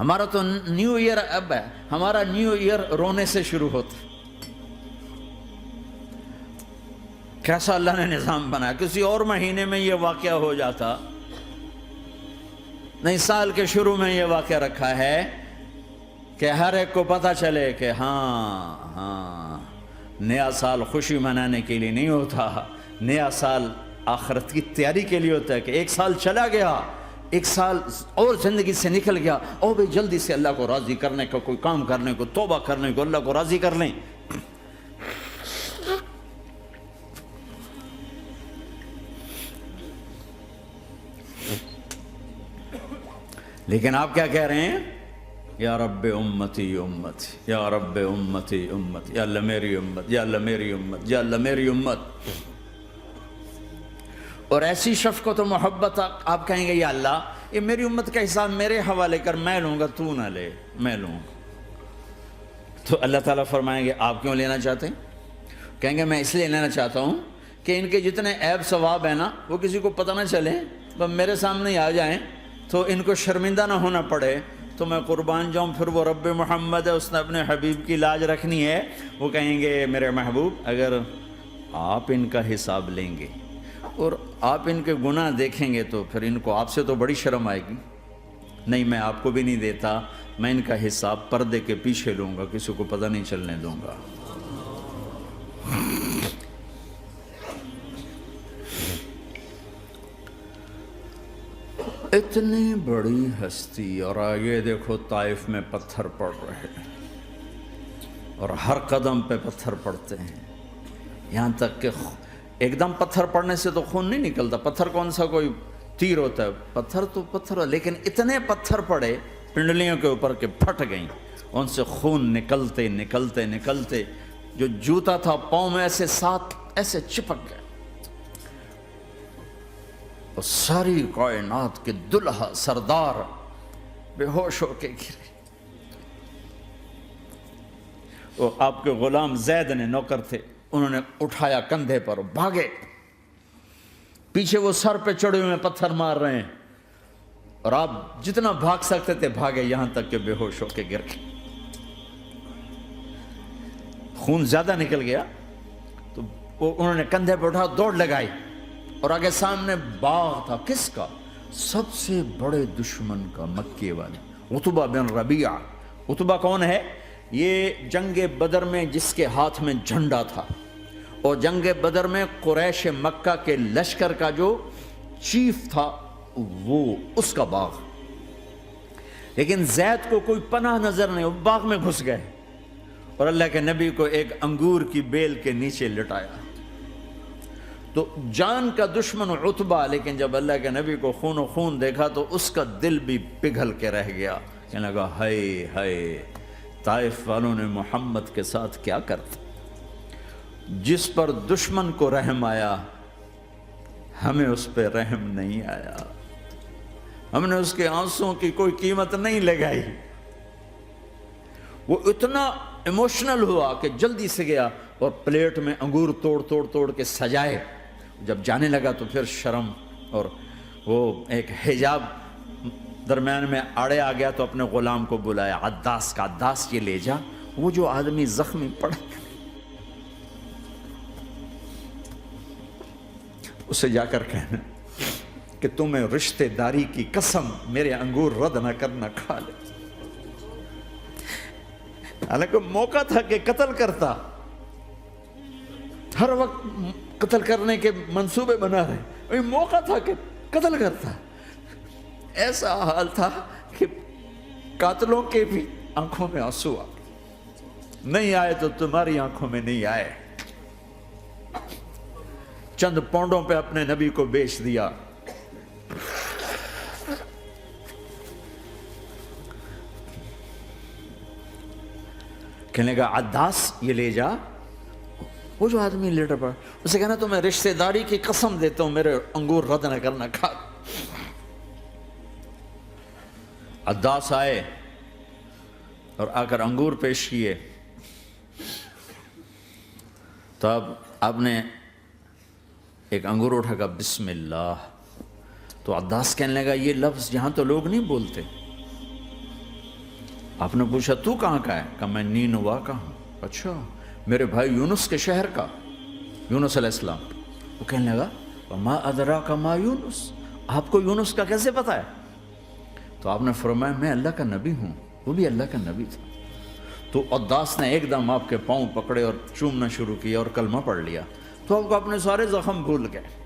ہمارا تو new year اب ہے، ہمارا نیو ایئر رونے سے شروع ہوتا. کیسا اللہ نے نظام بنایا. کسی اور مہینے میں یہ واقعہ ہو جاتا. نہیں، سال کے شروع میں یہ واقعہ رکھا ہے کہ ہر ایک کو پتہ چلے کہ ہاں نیا سال خوشی منانے کے لیے نہیں ہوتا، نیا سال آخرت کی تیاری کے لیے ہوتا ہے. کہ ایک سال چلا گیا، ایک سال اور زندگی سے نکل گیا، اور بھی جلدی سے اللہ کو راضی کرنے کا کوئی کام کرنے کو، توبہ کرنے کو، اللہ کو راضی کر لیں. لیکن آپ کیا کہہ رہے ہیں؟ یا رب امتی امتی، یا رب امتی امتی، یا اللہ میری امت، یا اللہ میری امت، یا اللہ میری امت. اور ایسی شفقت و محبت آپ کہیں گے یا اللہ یہ میری امت کا حساب میرے حوالے کر، میں لوں گا، تو نہ لے، میں لوں گا. تو اللہ تعالیٰ فرمائیں گے آپ کیوں لینا چاہتے ہیں؟ کہیں گے میں اس لیے لینا چاہتا ہوں کہ ان کے جتنے عیب ثواب ہیں نا وہ کسی کو پتہ نہ چلے، بس میرے سامنے ہی آ جائیں تو ان کو شرمندہ نہ ہونا پڑے، تو میں قربان جاؤں. پھر وہ رب محمد ہے، اس نے اپنے حبیب کی لاج رکھنی ہے. وہ کہیں گے میرے محبوب اگر آپ ان کا حساب لیں گے اور آپ ان کے گناہ دیکھیں گے تو پھر ان کو آپ سے تو بڑی شرم آئے گی. نہیں، میں آپ کو بھی نہیں دیتا، میں ان کا حساب پردے کے پیچھے لوں گا، کسی کو پتہ نہیں چلنے دوں گا. اتنی بڑی ہستی، اور آگے دیکھو طائف میں پتھر پڑ رہے ہیں اور ہر قدم پہ پتھر پڑتے ہیں، یہاں تک کہ ایک دم پتھر پڑنے سے تو خون نہیں نکلتا. پتھر کون سا کوئی تیر ہوتا ہے؟ پتھر تو پتھر، لیکن اتنے پتھر پڑے پنڈلیوں کے اوپر کہ پھٹ گئیں، ان سے خون نکلتے نکلتے نکلتے جو جوتا تھا پاؤں میں ایسے ساتھ ایسے چپک گئے. اور ساری کائنات کے دلہا سردار بے ہوش ہو کے گرے. وہ آپ کے غلام زید نے، نوکر تھے، انہوں نے اٹھایا کندھے پر، بھاگے. پیچھے وہ سر پہ چڑھے ہوئے پتھر مار رہے ہیں، اور آپ جتنا بھاگ سکتے تھے بھاگے، یہاں تک کہ بے ہوش ہو کے گر گئے. خون زیادہ نکل گیا تو انہوں نے کندھے پہ اٹھا، دوڑ لگائی، اور آگے سامنے باغ تھا. کس کا؟ سب سے بڑے دشمن کا، مکے والے عتبہ بن ربیعہ. عتبہ کون ہے؟ یہ جنگ بدر میں جس کے ہاتھ میں جھنڈا تھا، اور جنگ بدر میں قریش مکہ کے لشکر کا جو چیف تھا، وہ اس کا باغ. لیکن زید کو کوئی پناہ نظر نہیں، وہ باغ میں گھس گئے اور اللہ کے نبی کو ایک انگور کی بیل کے نیچے لٹایا. تو جان کا دشمن عتبہ، لیکن جب اللہ کے نبی کو خون و خون دیکھا تو اس کا دل بھی پگھل کے رہ گیا. کہنے لگا ہائے ہائے، طائف والوں نے محمد کے ساتھ کیا کرتا. جس پر دشمن کو رحم آیا ہمیں اس پہ رحم نہیں آیا، ہم نے اس کے آنسوں کی کوئی قیمت نہیں لگائی. وہ اتنا ایموشنل ہوا کہ جلدی سے گیا اور پلیٹ میں انگور توڑ کے سجائے. جب جانے لگا تو پھر شرم اور وہ ایک حجاب درمیان میں آڑے آ گیا، تو اپنے غلام کو بلایا، عداس کا، عداس یہ لے جا وہ جو آدمی زخمی پڑا، اسے جا کر کہنا کہ تمہیں رشتہ داری کی قسم میرے انگور رد نہ کرنا، کھا لے. حالانکہ موقع تھا کہ قتل کرتا، ہر وقت قتل کرنے کے منصوبے بنا رہے، موقع تھا کہ قتل کرتا. ایسا حال تھا کہ قاتلوں کے بھی آنکھوں میں آنسو آ نہیں آئے تو تمہاری آنکھوں میں نہیں آئے. چند پونڈوں پہ اپنے نبی کو بیچ دیا. کہنے لگا عداس یہ لے جا. وہ جو آدمی لیٹر پڑا، اسے کہنا تو میں رشتہ داری کی قسم دیتا ہوں میرے انگور رد نہ کرنا، کھا. عداس آئے اور آ کر انگور پیش کیے. تو اب آپ نے ایک انگور اٹھا کر بسم اللہ. تو عداس کہنے لگا یہ لفظ یہاں تو لوگ نہیں بولتے. آپ نے پوچھا تو کہاں کا ہے؟ کہا میں نینوا کا ہوں۔ اچھا، میرے بھائی یونس کے شہر کا، یونس علیہ السلام۔ وہ کہنے لگا وما ادراک ما یونس، آپ کو یونس کا کیسے پتا ہے؟ تو آپ نے فرمایا میں اللہ کا نبی ہوں، وہ بھی اللہ کا نبی تھا۔ تو عداس نے ایک دم آپ کے پاؤں پکڑے اور چومنا شروع کیا اور کلمہ پڑھ لیا، تو آپ کو اپنے سارے زخم بھول گئے۔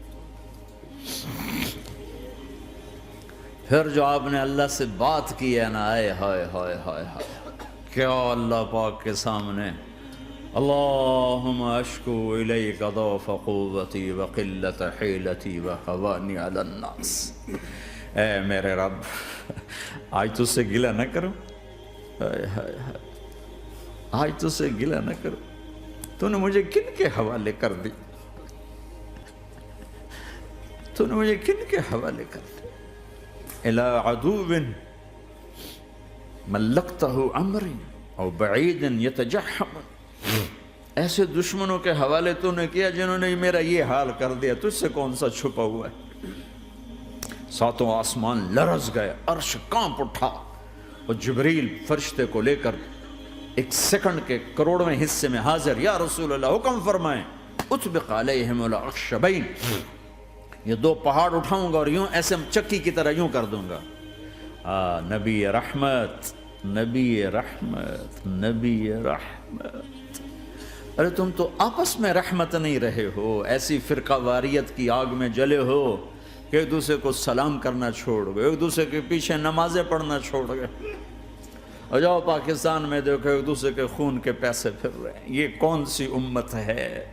پھر جو آپ نے اللہ سے بات کی ہے نا، آئے ہائے ہائے ہائے ہائے، کیا اللہ پاک کے سامنے اللہم اشکو الیک ضعف قوتی وقلت حیلتی وہوانی علی الناس، اے میرے رب آج تجھ سے گلہ نہ کرو، آج تجھ سے گلہ نہ کرو، تو نے مجھے کن کے حوالے کر دی، تو نے مجھے کن کے حوالے کر دی، الی عدو ملکتہ عمری او بعید یتجحم، ایسے دشمنوں کے حوالے تو نے کیا جنہوں نے میرا یہ حال کر دیا، تجھ سے کون سا چھپا ہوا ہے۔ ساتوں آسمان لرز گئے، عرش کانپ اٹھا، اور جبریل فرشتے کو لے کر ایک سیکنڈ کے کروڑویں حصے میں حاضر، یا رسول اللہ حکم فرمائیں اطبق علیہم الاخشبین، یہ دو پہاڑ اٹھاؤں گا اور یوں ایسے چکی کی طرح یوں کر دوں گا۔ نبی رحمت، نبی رحمت، نبی رحمت۔ ارے تم تو آپس میں رحمت نہیں رہے ہو، ایسی فرقہ واریت کی آگ میں جلے ہو کہ ایک دوسرے کو سلام کرنا چھوڑ گئے، ایک دوسرے کے پیچھے نمازیں پڑھنا چھوڑ گئے، اور جاؤ پاکستان میں دیکھو ایک دوسرے کے خون کے پیسے پھر رہے ہیں۔ یہ کون سی امت ہے؟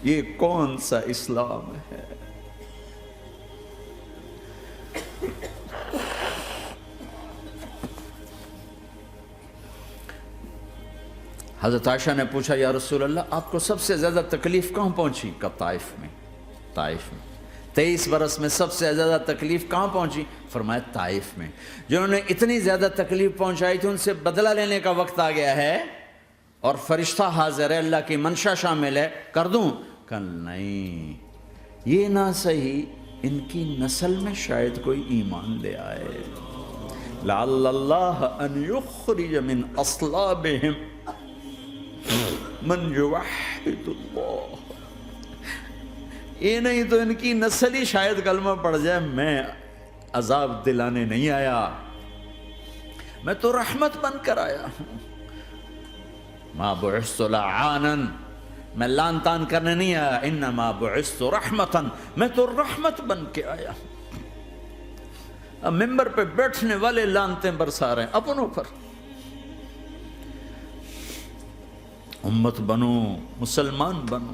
یہ کون سا اسلام ہے؟ حضرت عائشہ نے پوچھا یا رسول اللہ آپ کو سب سے زیادہ تکلیف کہاں پہنچی؟ کہا طائف میں، طائف میں۔ 23 برس میں سب سے زیادہ تکلیف کہاں پہنچی؟ فرمایا طائف میں۔ جنہوں نے اتنی زیادہ تکلیف پہنچائی تھی ان سے بدلہ لینے کا وقت آ گیا ہے، اور فرشتہ حاضر ہے، اللہ کی منشا شامل ہے، کر دوں؟ کہ نہیں، یہ نہ صحیح، ان کی نسل میں شاید کوئی ایمان لے آئے، لعل اللہ ان یخرج من اصلابہم من یوحد اللہ، یہ نہیں تو ان کی نسل ہی شاید کلمہ پڑھ جائے۔ میں عذاب دلانے نہیں آیا، میں تو رحمت بن کر آیا ہوں۔ ما بعثت لعانا، میں لان تان کرنے نہیں آیا، انما بعثت رحمتا، میں تو رحمت بن کے آیا ہوں۔ اب ممبر پہ بیٹھنے والے لانتیں برسا رہے ہیں اپنوں پر۔ امت بنو، مسلمان بنو۔